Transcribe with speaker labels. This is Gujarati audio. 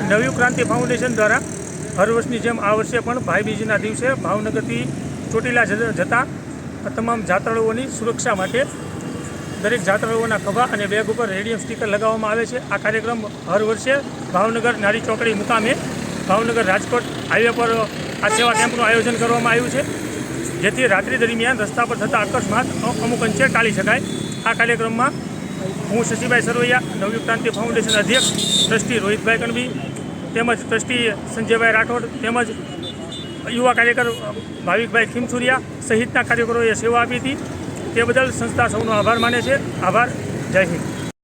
Speaker 1: નવી ક્રાંતિ ફાઉન્ડેશન દ્વારા હર વર્ષની જેમ આ વર્ષે પણ ભાઈબીજના દિવસે ભાવનગરથી ચોટીલા જતા તમામ જાત્રાળુઓની સુરક્ષા માટે દરેક જાત્રાળુઓના ખભા અને બેગ ઉપર રેડિયમ સ્ટીકર લગાવવામાં આવે છે। આ કાર્યક્રમ હર વર્ષે ભાવનગર નારી ચોકડી મુકામે ભાવનગર રાજકોટ હાઈવે પર આ સેવા કેમ્પનું આયોજન કરવામાં આવ્યું છે, જેથી રાત્રિ દરમિયાન રસ્તા પર થતા અકસ્માત અમુક અંશે ટાળી શકાય। આ કાર્યક્રમમાં હું શશીભાઈ સરવૈયા, નવી ક્રાંતિ ફાઉન્ડેશન અધ્યક્ષ, ટ્રસ્ટી રોહિતભાઈ કણવી તેમજ ટ્રસ્ટી સંજયભાઈ રાઠોડ તેમજ યુવા કાર્યકર ભાવિકભાઈ ખીમસુરિયા સહિતના કાર્યકરોએ સેવા આપી હતી। તે બદલ સંસ્થા સૌનો આભાર માને છે। આભાર, જય હિન્દ।